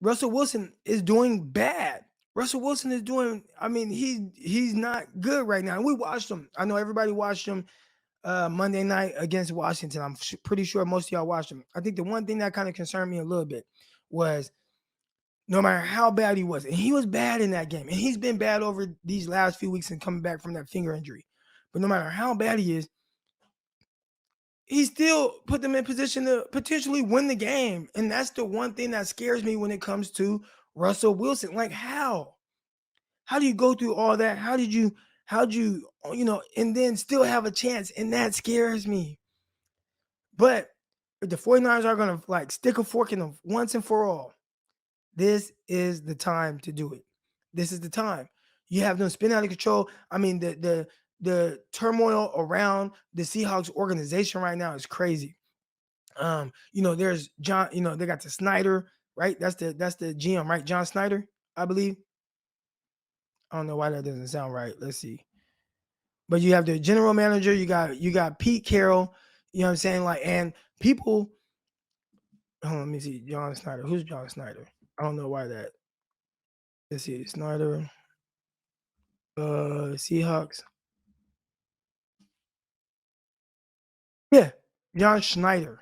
Russell Wilson is doing bad. Russell Wilson is doing, I mean, he's not good right now. And we watched him. I know everybody watched him Monday night against Washington. I'm pretty sure most of y'all watched him. I think the one thing that kind of concerned me a little bit was no matter how bad he was, and he was bad in that game, and he's been bad over these last few weeks and coming back from that finger injury. But no matter how bad he is, he still put them in position to potentially win the game. And that's the one thing that scares me when it comes to Russell Wilson. Like, how? How do you go through all that? How'd you, and then still have a chance? And that scares me. But if the 49ers are going to like stick a fork in them once and for all, this is the time to do it. This is the time. You have them spin out of control. I mean, the turmoil around the Seahawks organization right now is crazy. There's John, they got the Snyder, right? That's the GM, right? John Snyder, I believe. I don't know why that doesn't sound right. Let's see. But you have the general manager, you got Pete Carroll, you know what I'm saying? Like, and people, hold on, let me see. John Snyder. Who's John Snyder? I don't know why that. Let's see, Snyder, Seahawks. Yeah, John Schneider.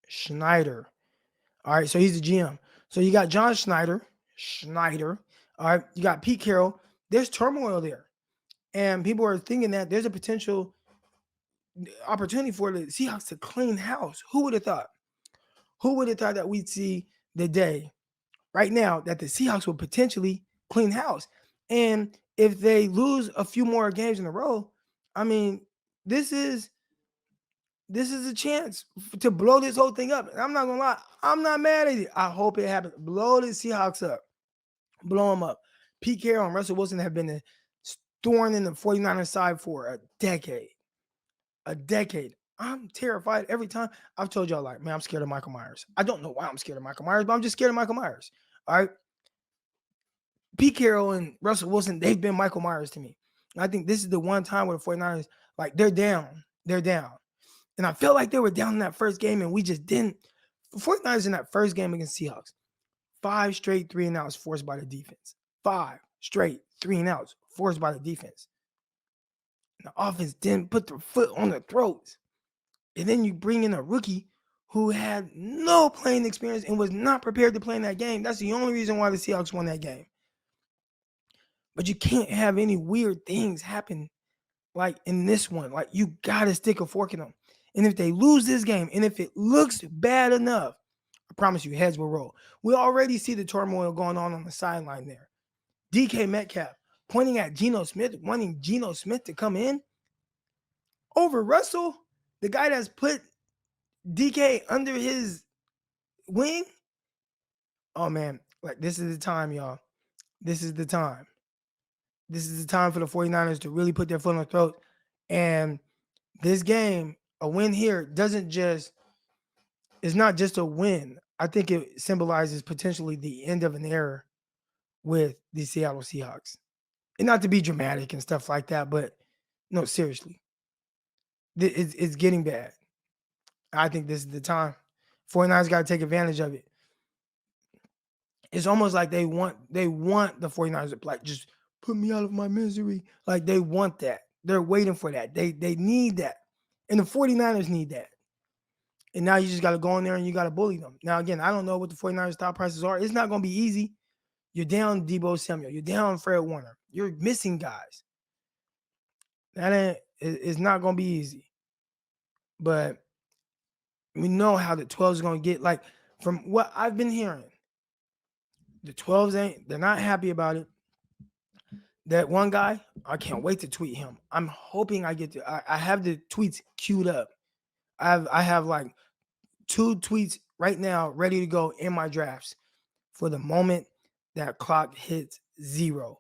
Schneider. All right, so he's the GM. So you got John Schneider. All right, you got Pete Carroll. There's turmoil there. And people are thinking that there's a potential opportunity for the Seahawks to clean house. Who would have thought? Who would have thought that we'd see the day right now that the Seahawks would potentially clean house? And if they lose a few more games in a row, I mean, this is a chance to blow this whole thing up. And I'm not gonna lie, I'm not mad at it. I hope it happens. Blow the Seahawks up. Blow them up. Pete Carroll and Russell Wilson have been a thorn in the 49ers side for a decade. A decade. I'm terrified every time. I've told y'all, like, man, I'm scared of Michael Myers. I don't know why I'm scared of Michael Myers, but I'm just scared of Michael Myers. All right. Pete Carroll and Russell Wilson, they've been Michael Myers to me. And I think this is the one time where the 49ers, like, they're down. They're down. And I felt like they were down in that first game, and we just didn't. The 49ers in that first game against Seahawks, 5 straight 3-and-outs forced by the defense. 5 straight 3-and-outs forced by the defense. And the offense didn't put their foot on their throats. And then you bring in a rookie who had no playing experience and was not prepared to play in that game. That's the only reason why the Seahawks won that game. But you can't have any weird things happen like in this one. Like, you got to stick a fork in them. And if they lose this game, and if it looks bad enough, I promise you, heads will roll. We already see the turmoil going on the sideline there. DK Metcalf pointing at Geno Smith, wanting Geno Smith to come in over Russell, the guy that's put DK under his wing. Oh, man, like, this is the time, y'all. This is the time. This is the time for the 49ers to really put their foot on their throat. And this game, a win here, it's not just a win. I think it symbolizes potentially the end of an era with the Seattle Seahawks. And not to be dramatic and stuff like that, but no, seriously. It's getting bad. I think this is the time. 49ers got to take advantage of it. It's almost like they want the 49ers to, like, just put me out of my misery. Like, they want that. They're waiting for that. They need that. And the 49ers need that. And now you just got to go in there and you got to bully them. Now, again, I don't know what the 49ers top prices are. It's not going to be easy. You're down Deebo Samuel. You're down Fred Warner. You're missing guys. It's not going to be easy. But we know how the 12s is going to get. Like, from what I've been hearing, the 12s they're not happy about it. That one guy, I can't wait to tweet him. I'm hoping I get to. I have the tweets queued up. I have like 2 tweets right now ready to go in my drafts for the moment that clock hits 0.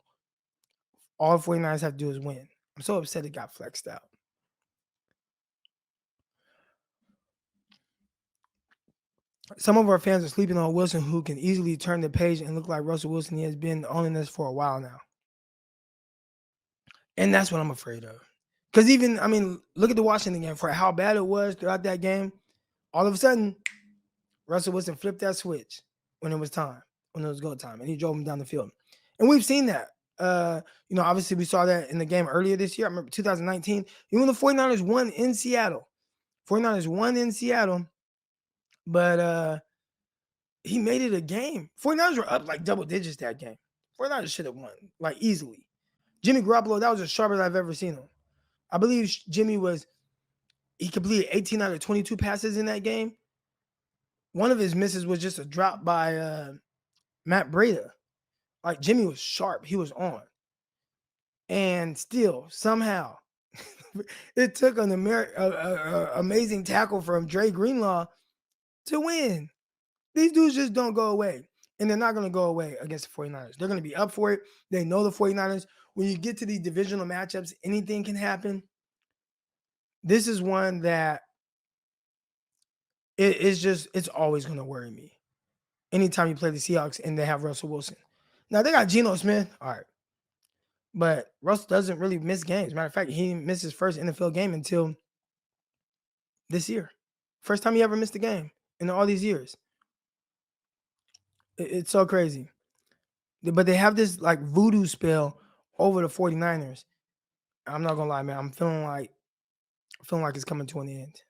All 49ers have to do is win. I'm so upset it got flexed out. Some of our fans are sleeping on Wilson, who can easily turn the page and look like Russell Wilson. He has been owning this for a while now. And that's what I'm afraid of. Because even, I mean, look at the Washington game. For how bad it was throughout that game, all of a sudden, Russell Wilson flipped that switch when it was time. when it was go time, and he drove him down the field. And we've seen that. Obviously we saw that in the game earlier this year. I remember 2019, even the 49ers won in Seattle. 49ers won in Seattle, but he made it a game. 49ers were up like double digits that game. 49ers should have won, like easily. Jimmy Garoppolo, that was the sharpest I've ever seen him. I believe he completed 18 out of 22 passes in that game. One of his misses was just a drop by Matt Breida. Like Jimmy was sharp. He was on. And still, somehow, it took an amazing tackle from Dre Greenlaw to win. These dudes just don't go away. And they're not going to go away against the 49ers. They're going to be up for it. They know the 49ers. When you get to these divisional matchups, anything can happen. This is one that it's always going to worry me. Anytime you play the Seahawks and they have Russell Wilson. Now, they got Geno Smith. All right. But Russ doesn't really miss games. Matter of fact, he missed his first NFL game until this year. First time he ever missed a game in all these years. It's so crazy. But they have this like voodoo spell over the 49ers. I'm not gonna lie, man. I'm feeling like it's coming to an end.